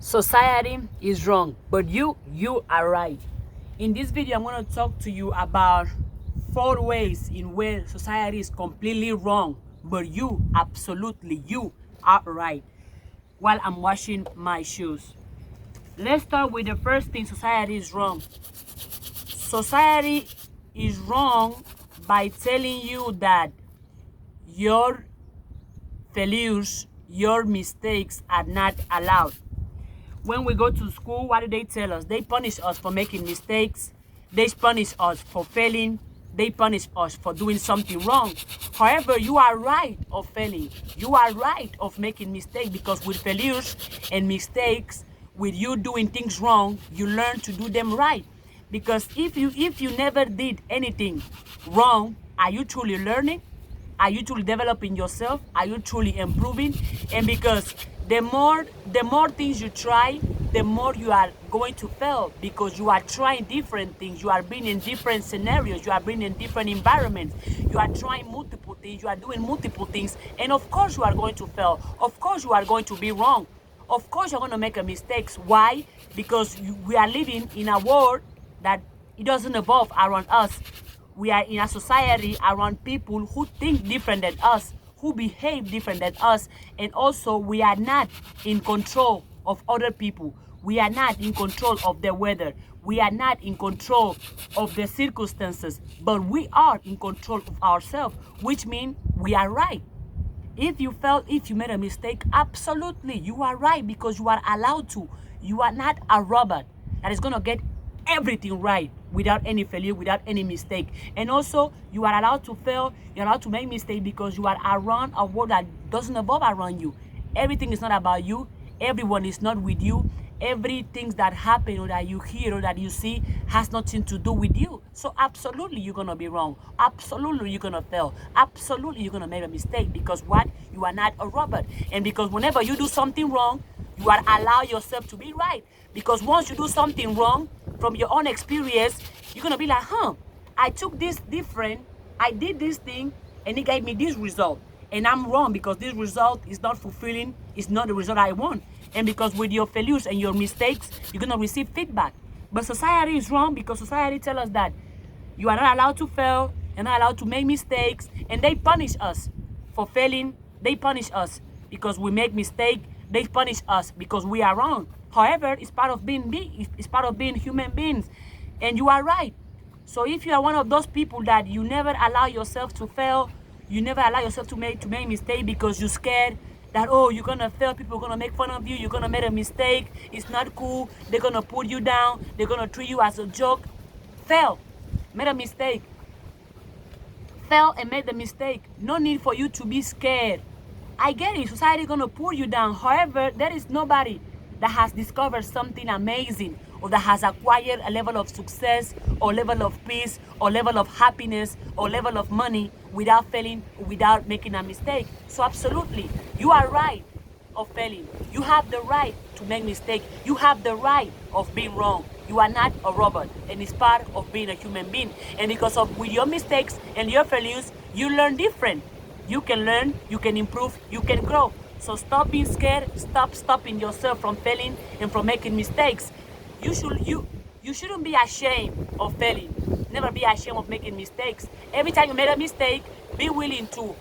Society is wrong, but you are right. In this video, I'm going to talk to you about 4 ways in which society is completely wrong, but you are right. While I'm washing my shoes, let's start with the first thing. Society is wrong. Society is wrong by telling you that your failures, your mistakes are not allowed. When we go to school, what do they tell us? They punish us for making mistakes. They punish us for failing. They punish us for doing something wrong. However, you are right of failing. You are right of making mistakes, because with failures and mistakes, with you doing things wrong, you learn to do them right. Because if you never did anything wrong, are you truly learning? Are you truly developing yourself? Are you truly improving? And because the more things you try, the more you are going to fail, because you are trying different things. You are being in different scenarios. You are being in different environments. You are trying multiple things. You are doing multiple things. And of course you are going to fail. Of course you are going to be wrong. Of course you're going to make a mistakes. Why? Because we are living in a world that it doesn't evolve around us. We are in a society around people who think different than us, who behave different than us, and also we are not in control of other people. We are not in control of the weather. We are not in control of the circumstances, but we are in control of ourselves, which means we are right. If you felt, if you made a mistake, absolutely, you are right, because you are allowed to. You are not a robot that is going to get everything right without any failure, without any mistake. And also, you are allowed to fail, you're allowed to make mistakes, because you are around a world that doesn't evolve around you. Everything is not about you. Everyone is not with you. Everything that happens or that you hear or that you see has nothing to do with you. So absolutely you're gonna be wrong. Absolutely you're gonna fail. Absolutely you're gonna make a mistake, because what? You are not a robot. And because whenever you do something wrong, you are allow yourself to be right. Because once you do something wrong, from your own experience, you're gonna be like, I took this different, I did this thing, and it gave me this result. And I'm wrong, because this result is not fulfilling, it's not the result I want. And because with your failures and your mistakes, you're gonna receive feedback. But society is wrong, because society tells us that you are not allowed to fail, you're not allowed to make mistakes, and they punish us for failing. They punish us because we make mistakes. They punish us because we are wrong. However, it's part of it's part of being human beings, and you are right. So if you are one of those people that you never allow yourself to fail, you never allow yourself to make mistakes because you're scared that, oh, you're gonna fail, people are gonna make fun of you, you're gonna make a mistake, it's not cool, they're gonna put you down, they're gonna treat you as a joke. Fail, made a mistake, fail and made the mistake. No need for you to be scared. I get it, society is gonna pull you down. However, there is nobody that has discovered something amazing, or that has acquired a level of success, or level of peace, or level of happiness, or level of money without failing, without making a mistake. So absolutely, you are right of failing. You have the right to make mistakes. You have the right of being wrong. You are not a robot, and it's part of being a human being. And because of with your mistakes and your failures, you learn different. You can learn, you can improve, you can grow. So stop being scared, stop stopping yourself from failing and from making mistakes. You shouldn't be ashamed of failing. Never be ashamed of making mistakes. Every time you made a mistake, be willing to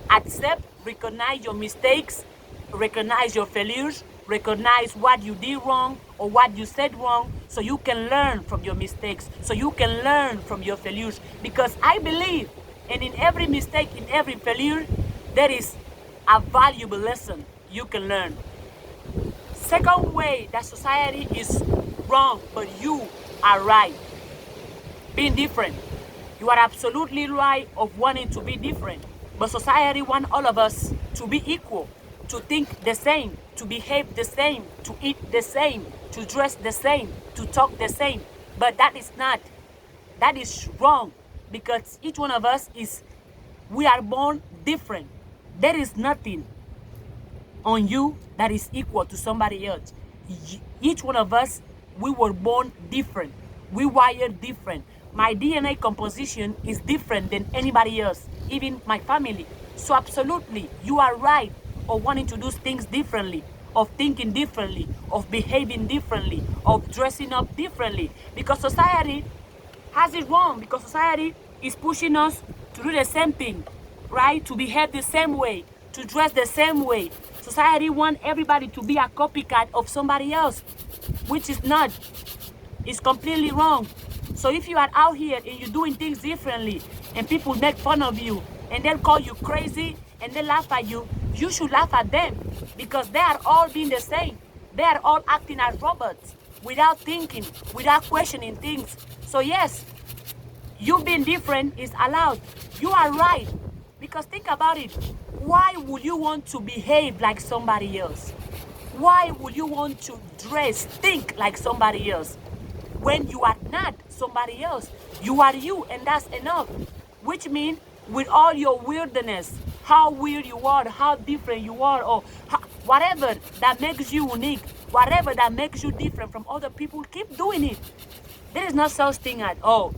accept, recognize your mistakes, recognize your failures, recognize what you did wrong or what you said wrong, so you can learn from your mistakes, so you can learn from your failures. Because I believe, and in every mistake, in every failure, there is a valuable lesson you can learn. Second way that society is wrong, but you are right. Being different. You are absolutely right of wanting to be different. But society wants all of us to be equal, to think the same, to behave the same, to eat the same, to dress the same, to talk the same. But that is wrong, because each one of us we are born different. There is nothing on you that is equal to somebody else. Each one of us, we were born different. We wired different. My DNA composition is different than anybody else, even my family. So absolutely, you are right of wanting to do things differently, of thinking differently, of behaving differently, of dressing up differently. Because society has it wrong, because society is pushing us to do the same thing, right? To behave the same way, to dress the same way. Society wants everybody to be a copycat of somebody else, which is not. It's completely wrong. So if you are out here and you're doing things differently and people make fun of you and they'll call you crazy and they laugh at you, you should laugh at them, because they are all being the same. They are all acting as robots without thinking, without questioning things. So yes, you being different is allowed. You are right. Because think about it. Why would you want to behave like somebody else? Why would you want to dress, think like somebody else? When you are not somebody else, you are you, and that's enough. Which means with all your weirdness, how weird you are, how different you are, or whatever that makes you unique, whatever that makes you different from other people, keep doing it. There is no such thing as, oh,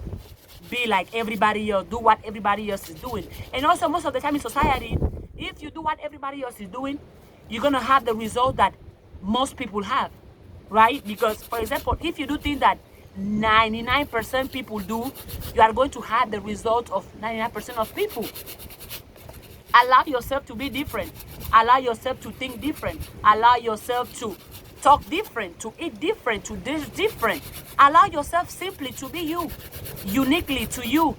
be like everybody else, do what everybody else is doing. And also most of the time in society, if you do what everybody else is doing, you're gonna have the result that most people have, right? Because for example, if you do things that 99% people do, you are going to have the result of 99% of people. Allow yourself to be different. Allow yourself to think different. Allow yourself to talk different, to eat different, to dress different. Allow yourself simply to be you, uniquely to you.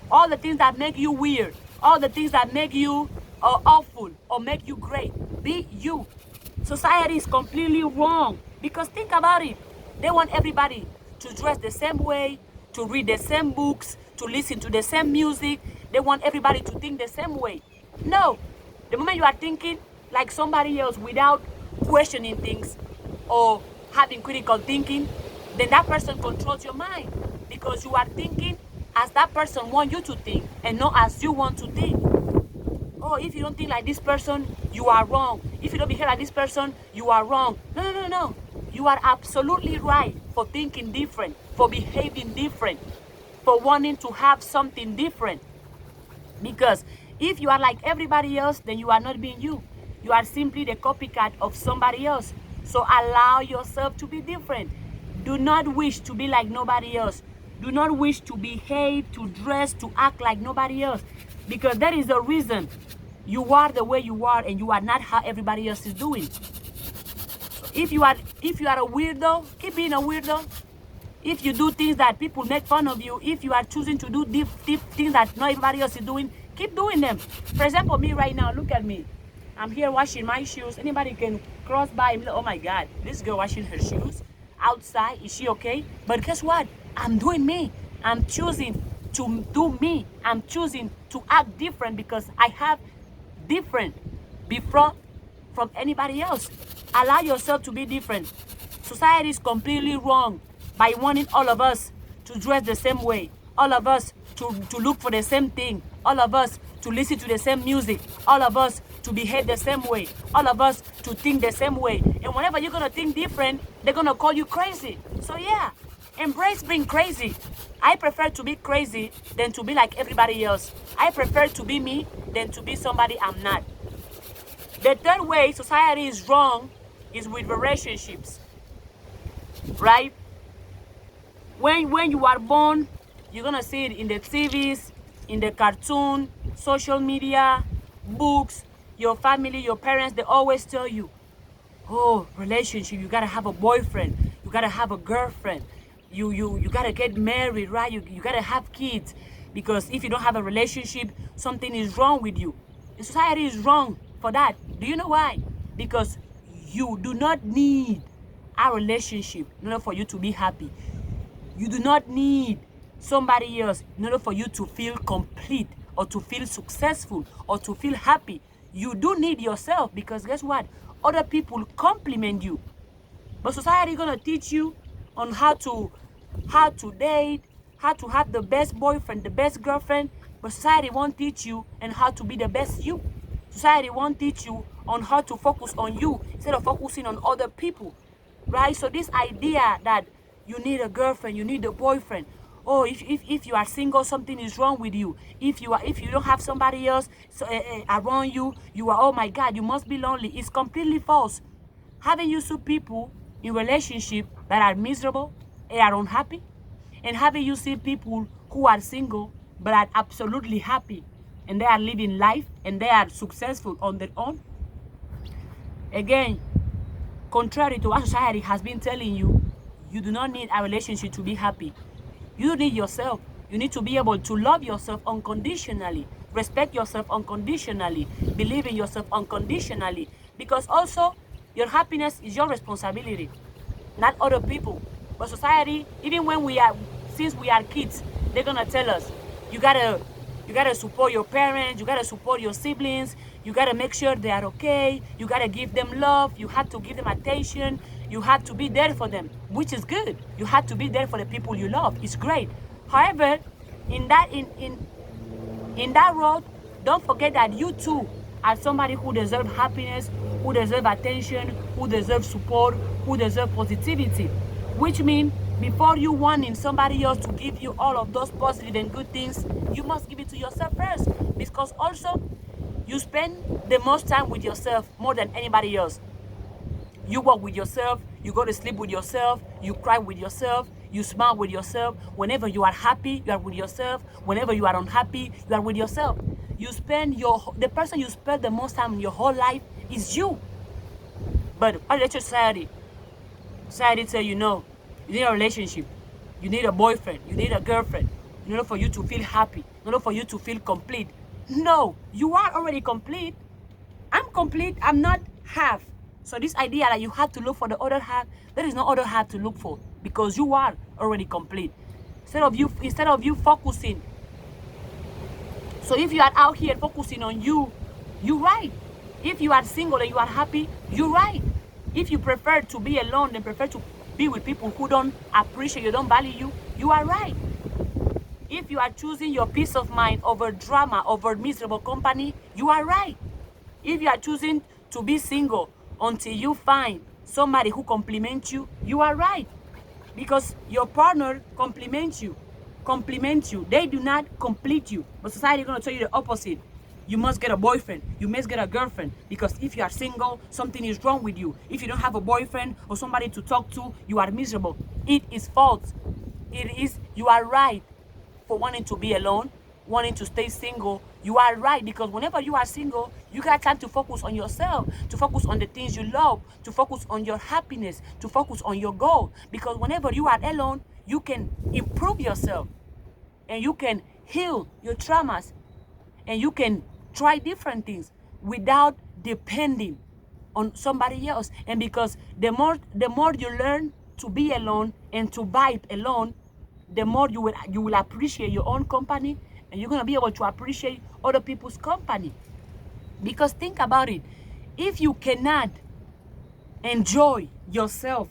All the things that make you weird, all the things that make you awful or make you great, be you. Society is completely wrong, because think about it. They want everybody to dress the same way, to read the same books, to listen to the same music. They want everybody to think the same way. No, the moment you are thinking like somebody else without questioning things or having critical thinking, then that person controls your mind, because you are thinking as that person wants you to think and not as you want to think. Oh, if you don't think like this person, you are wrong. If you don't behave like this person, you are wrong. No, no, no, no. You are absolutely right for thinking different, for behaving different, for wanting to have something different. Because if you are like everybody else, then you are not being you. You are simply the copycat of somebody else. So allow yourself to be different. Do not wish to be like nobody else. Do not wish to behave, to dress, to act like nobody else. Because there is a reason you are the way you are, and you are not how everybody else is doing. So if you are a weirdo, keep being a weirdo. If you do things that people make fun of you, if you are choosing to do things that not everybody else is doing, keep doing them. For example, me right now, look at me. I'm here washing my shoes. Anybody can cross by and be like, oh my God, this girl washing her shoes outside. Is she okay? But guess what? I'm doing me. I'm choosing to do me. I'm choosing to act different, because I have different before from anybody else. Allow yourself to be different. Society is completely wrong by wanting all of us to dress the same way, all of us to look for the same thing, all of us to listen to the same music, all of us to behave the same way, all of us to think the same way. And whenever you're gonna think different, they're gonna call you crazy. So yeah, embrace being crazy. I prefer to be crazy than to be like everybody else. I prefer to be me than to be somebody I'm not. The third way society is wrong is with relationships, right? When you are born, you're gonna see it in the TVs, in the cartoon, social media, books, your family, your parents. They always tell you, oh, relationship, you gotta have a boyfriend, you gotta have a girlfriend, you gotta get married, right? You gotta have kids, because if you don't have a relationship, something is wrong with you. The society is wrong for that. Do you know why? Because you do not need a relationship in order for you to be happy. You do not need somebody else in order for you to feel complete or to feel successful or to feel happy. You do need yourself, because guess what? Other people compliment you. But society is gonna teach you on how to date, how to have the best boyfriend, the best girlfriend. But society won't teach you on how to be the best you. Society won't teach you on how to focus on you instead of focusing on other people, right? So this idea that you need a girlfriend, you need a boyfriend. Oh, if you are single, something is wrong with you. If you don't have somebody else around you, you are, oh my God, you must be lonely. It's completely false. Haven't you seen people in relationship that are miserable and are unhappy? And haven't you seen people who are single but are absolutely happy and they are living life and they are successful on their own? Again, contrary to what society has been telling you, you do not need a relationship to be happy. You need yourself. You need to be able to love yourself unconditionally, respect yourself unconditionally, believe in yourself unconditionally, because also your happiness is your responsibility, not other people. But society, even when since we are kids, they're gonna tell us, you gotta support your parents, you gotta support your siblings, you gotta make sure they are okay, you gotta give them love, you have to give them attention, you have to be there for them, which is good. You have to be there for the people you love. It's great. However, in that road, don't forget that you too are somebody who deserves happiness, who deserves attention, who deserves support, who deserves positivity. Which means before you wanting somebody else to give you all of those positive and good things, you must give it to yourself first. Because also, you spend the most time with yourself more than anybody else. You walk with yourself, you go to sleep with yourself, you cry with yourself, you smile with yourself. Whenever you are happy, you are with yourself. Whenever you are unhappy, you are with yourself. The person you spend the most time in your whole life is you. But what did society? Society tell you no, you need a relationship, you need a boyfriend, you need a girlfriend, in order for you to feel happy, in order for you to feel complete. No, you are already complete. I'm complete, I'm not half. So this idea that you have to look for the other half, there is no other half to look for, because you are already complete. Instead of you focusing. So if you are out here focusing on you, you're right. If you are single and you are happy, you're right. If you prefer to be alone and prefer to be with people who don't appreciate you, don't value you, you are right. If you are choosing your peace of mind over drama, over miserable company, you are right. If you are choosing to be single until you find somebody who compliments you, you are right. Because your partner compliments you. They do not complete you. But society is going to tell you the opposite. You must get a boyfriend. You must get a girlfriend. Because if you are single, something is wrong with you. If you don't have a boyfriend or somebody to talk to, you are miserable. It is false. You are right for wanting to be alone, wanting to stay single. You are right, because whenever you are single, you got time to focus on yourself, to focus on the things you love, to focus on your happiness, to focus on your goal. Because whenever you are alone, you can improve yourself and you can heal your traumas and you can try different things without depending on somebody else. And because the more you learn to be alone and to vibe alone, the more you will appreciate your own company, and you're going to be able to appreciate other people's company. Because think about it, if you cannot enjoy yourself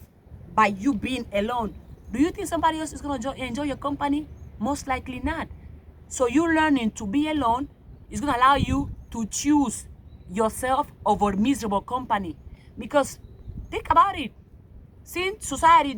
by you being alone, do you think somebody else is going to enjoy your company? Most likely not. So you learning to be alone is going to allow you to choose yourself over miserable company. Because think about it, since society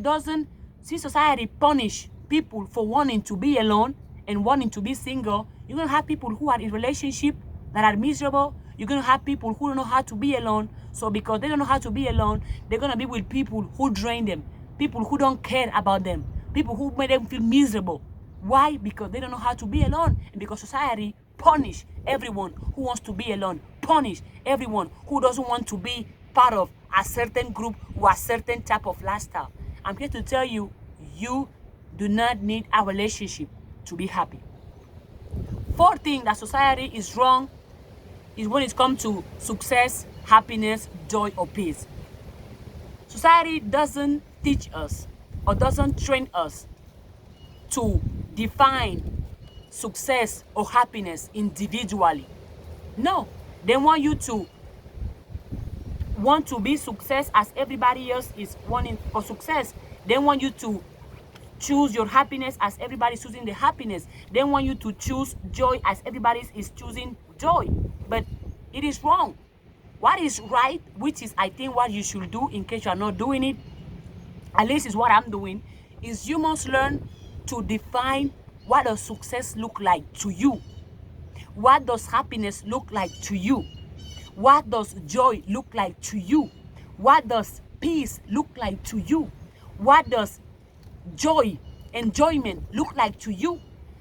punish people for wanting to be alone and wanting to be single, you're going to have people who are in relationship that are miserable. You're going to have people who don't know how to be alone. So because they don't know how to be alone, they're going to be with people who drain them, people who don't care about them, people who make them feel miserable. Why? Because they don't know how to be alone. And because society punish everyone who wants to be alone, punish everyone who doesn't want to be part of a certain group or a certain type of lifestyle. I'm here to tell you, you do not need a relationship to be happy. Fourth thing that society is wrong is when it comes to success, happiness, joy, or peace. Society doesn't teach us or doesn't train us to define success or happiness individually. No, they want you to want to be success as everybody else is wanting for success. They want you to choose your happiness as everybody's choosing the happiness. They want you to choose joy as everybody is choosing joy. But it is wrong. What is right, which is I think what you should do in case you are not doing it, at least is what I'm doing, is you must learn to define what does success look like to you. What does happiness look like to you? What does joy look like to you? What does peace look like to you? What does joy, enjoyment look like to you?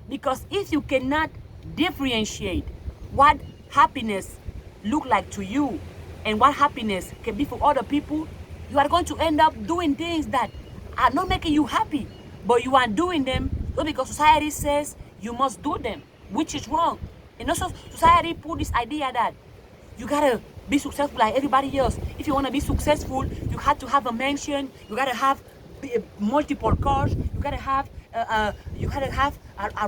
Because if you cannot differentiate what happiness look like to you and what happiness can be for other people, you are going to end up doing things that are not making you happy, but you are doing them not because society says you must do them, which is wrong. And also society put this idea that you gotta be successful like everybody else. If you want to be successful, you have to have a mansion, you gotta have multiple cars, you gotta have a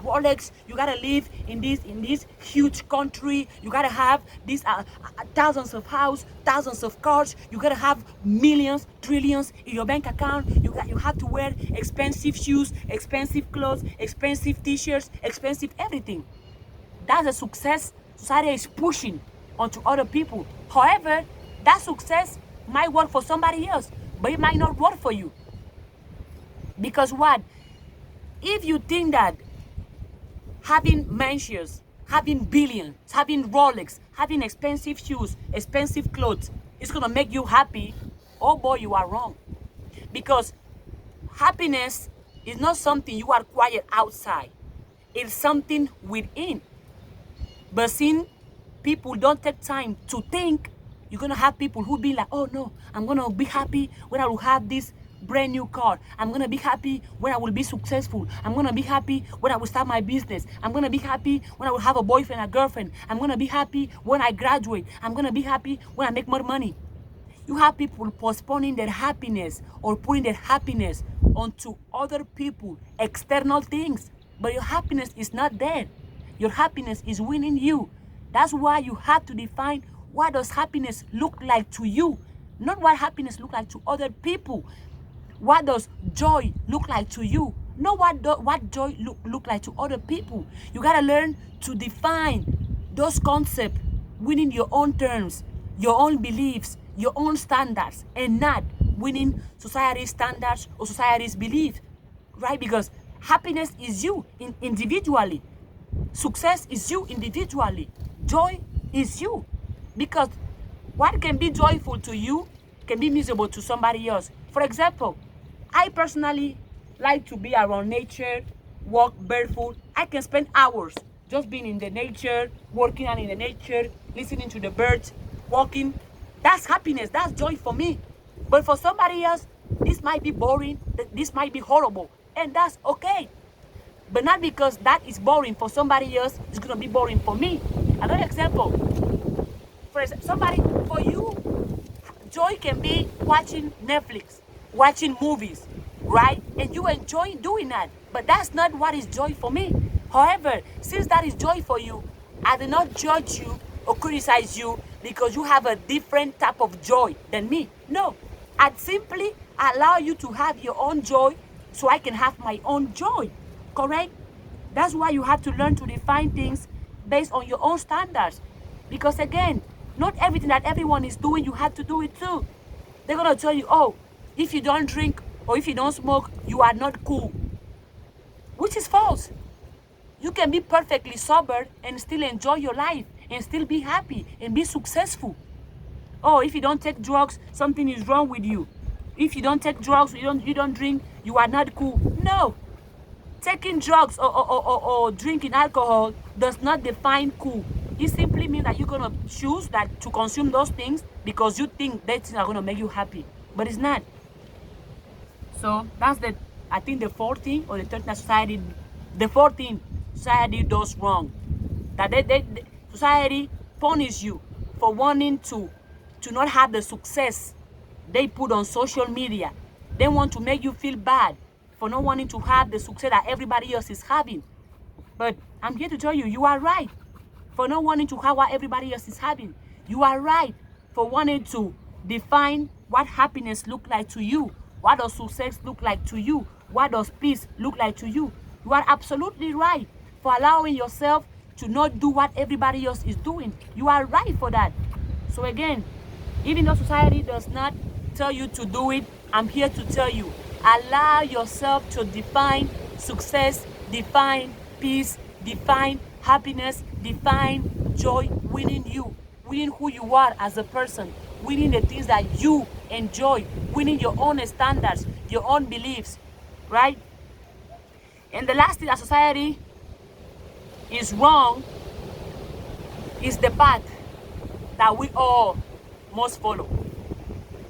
Rolex, you gotta live in this huge country, you gotta have these thousands of houses, thousands of cars, you gotta have millions, trillions in your bank account, you have to wear expensive shoes, expensive clothes, expensive t-shirts, expensive everything. That's a success society is pushing onto other people. However, that success might work for somebody else, but it might not work for you. Because what? If you think that having mansions, having billions, having Rolex, having expensive shoes, expensive clothes is gonna make you happy, oh boy, you are wrong. Because happiness is not something you acquire outside. It's something within. But since people don't take time to think, you're gonna have people who be like, oh no, I'm gonna be happy when I will have this brand new car. I'm gonna be happy when I will be successful. I'm gonna be happy when I will start my business. I'm gonna be happy when I will have a boyfriend, a girlfriend. I'm gonna be happy when I graduate. I'm gonna be happy when I make more money. You have people postponing their happiness or putting their happiness onto other people, external things. But your happiness is not there. Your happiness is within you. That's why you have to define what does happiness look like to you, not what happiness look like to other people. What does joy look like to you, not what joy look like to other people. You gotta learn to define those concepts within your own terms, your own beliefs, your own standards, and not within society's standards or society's beliefs, right? Because happiness is you individually. Success is you individually. Joy is you. Because what can be joyful to you can be miserable to somebody else. For example, I personally like to be around nature, walk barefoot. I can spend hours just being in the nature, working out in the nature, listening to the birds, walking. That's happiness, that's joy for me. But for somebody else, this might be boring, this might be horrible, and that's okay. But not because that is boring for somebody else, it's gonna be boring for me. Another example, for you, joy can be watching Netflix, watching movies, right? And you enjoy doing that, but that's not what is joy for me. However, since that is joy for you, I do not judge you or criticize you because you have a different type of joy than me. No, I simply allow you to have your own joy so I can have my own joy, correct? That's why you have to learn to define things based on your own standards. Because again, not everything that everyone is doing, you have to do it too. They're gonna tell you, oh, if you don't drink or if you don't smoke, you are not cool. Which is false. You can be perfectly sober and still enjoy your life and still be happy and be successful. Oh, if you don't take drugs, something is wrong with you. If you don't take drugs, you don't drink, you are not cool. No. Taking drugs or drinking alcohol does not define cool. It simply means that you're gonna choose that to consume those things because you think that things are gonna make you happy, but it's not. So that's I think the fourth thing or the third that society does wrong. That society punish you for wanting to not have the success they put on social media. They want to make you feel bad for not wanting to have the success that everybody else is having. But I'm here to tell you, you are right for not wanting to have what everybody else is having. You are right for wanting to define what happiness look like to you. What does success look like to you? What does peace look like to you? You are absolutely right for allowing yourself to not do what everybody else is doing. You are right for that. So again, even though society does not tell you to do it, I'm here to tell you, allow yourself to define success, define peace, define happiness, define joy within you, within who you are as a person, within the things that you enjoy, winning your own standards, your own beliefs, right? And the last thing that society is wrong is the path that we all must follow.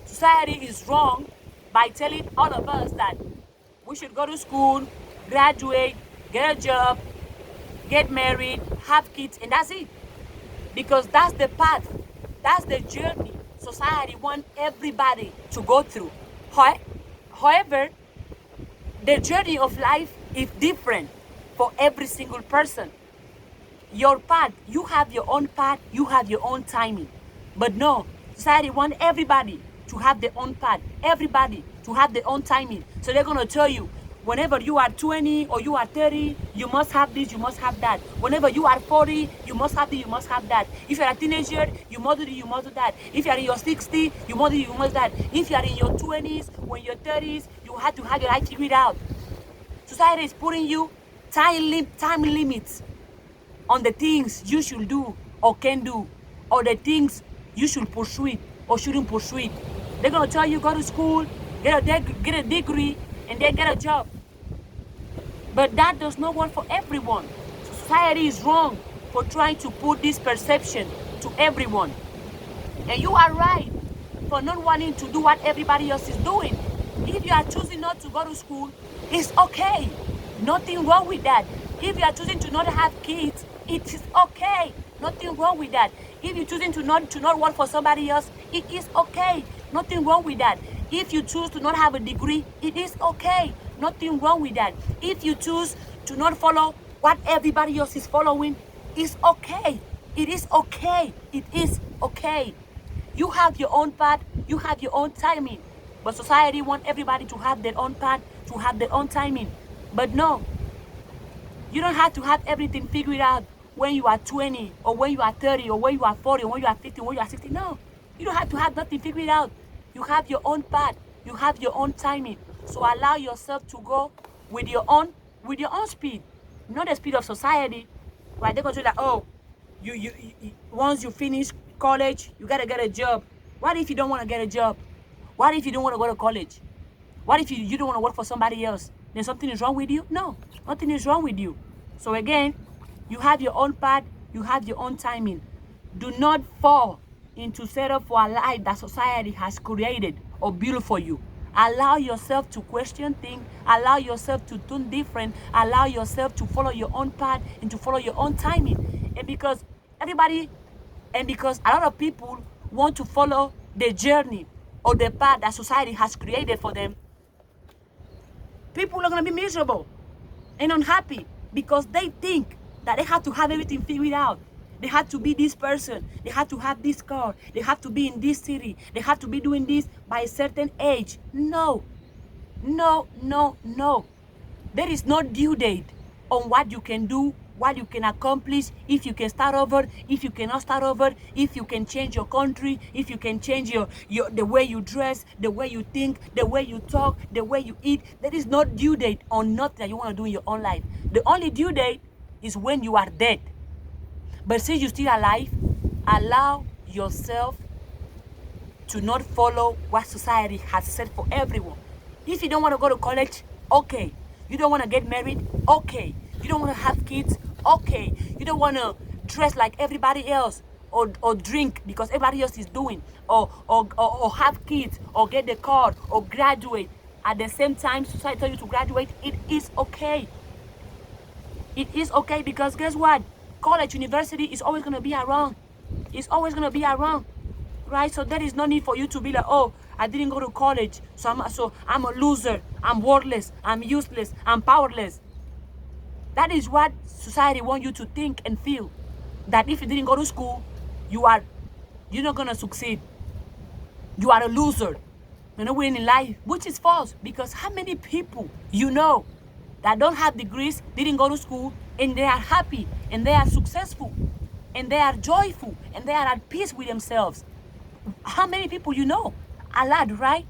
Society is wrong by telling all of us that we should go to school, graduate, get a job, get married, have kids, and that's it. Because that's the path, that's the journey society wants everybody to go through. However, the journey of life is different for every single person. Your path, you have your own path, you have your own timing. But no, society wants everybody to have their own path, everybody to have their own timing. So they're going to tell you, whenever you are 20 or you are 30, you must have this, you must have that. Whenever you are 40, you must have this, you must have that. If you're a teenager, you must do this, you must do that. If you're in your 60s, you must do this, you must do that. If you're in your 20s or in your 30s, you have to have your life figured out. Society is putting you time limits on the things you should do or can do, or the things you should pursue it or shouldn't pursue it. They're going to tell you, go to school, get a degree, and then get a job. But that does not work for everyone. Society is wrong for trying to put this perception to everyone. And you are right for not wanting to do what everybody else is doing. If you are choosing not to go to school, it's okay. Nothing wrong with that. If you are choosing to not have kids, it is okay. Nothing wrong with that. If you're choosing to not work for somebody else, it is okay. Nothing wrong with that. If you choose to not have a degree, it is okay. Nothing wrong with that. If you choose to not follow what everybody else is following, it's okay. It is okay. It is okay. You have your own path. You have your own timing. But society wants everybody to have their own path, to have their own timing. But no, you don't have to have everything figured out when you are 20 or when you are 30 or when you are 40 or when you are 50 or when you are 60. No, you don't have to have nothing figured out. You have your own path. You have your own timing. So allow yourself to go with your own speed, not the speed of society. Right? They're going to say that, oh, you once you finish college, you gotta get a job. What if you don't want to get a job? What if you don't want to go to college? What if you don't want to work for somebody else? Then something is wrong with you? No, nothing is wrong with you. So again, you have your own path. You have your own timing. Do not fall into setup for a life that society has created or built for you. Allow yourself to question things. Allow yourself to do different. Allow yourself to follow your own path and to follow your own timing. And because a lot of people want to follow the journey or the path that society has created for them, people are going to be miserable and unhappy because they think that they have to have everything figured out. They have to be this person. They have to have this car. They have to be in this city. They have to be doing this by a certain age. No. No, no, no. There is no due date on what you can do, what you can accomplish, if you can start over, if you cannot start over, if you can change your country, if you can change the way you dress, the way you think, the way you talk, the way you eat. There is no due date on nothing that you want to do in your own life. The only due date is when you are dead. But since you're still alive, allow yourself to not follow what society has said for everyone. If you don't want to go to college, okay. You don't want to get married, okay. You don't want to have kids, okay. You don't want to dress like everybody else or drink because everybody else is doing or have kids or get the car or graduate. At the same time, society tells you to graduate, it is okay. It is okay because guess what? College, university is always going to be around. It's always going to be around, right? So there is no need for you to be like, oh, I didn't go to college, so I'm a loser, I'm worthless, I'm useless, I'm powerless. That is what society wants you to think and feel. That if you didn't go to school, you're not going to succeed. You are a loser. You're not winning in life, which is false. Because how many people you know that don't have degrees, didn't go to school, and they are happy, and they are successful, and they are joyful, and they are at peace with themselves? How many people you know? A lot, right?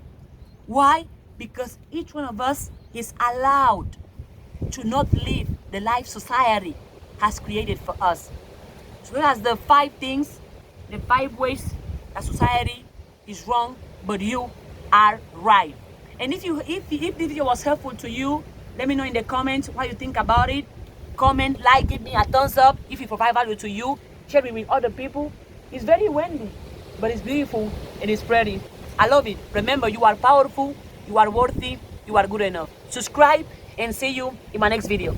Why? Because each one of us is allowed to not live the life society has created for us. So that's the 5 things, the 5 ways that society is wrong, but you are right. And if this video was helpful to you, let me know in the comments what you think about it. Comment, like, give me a thumbs up if it provide value to you. Share it with other people. It's very windy, but it's beautiful and it's pretty. I love it. Remember, you are powerful, you are worthy, you are good enough. Subscribe and see you in my next video.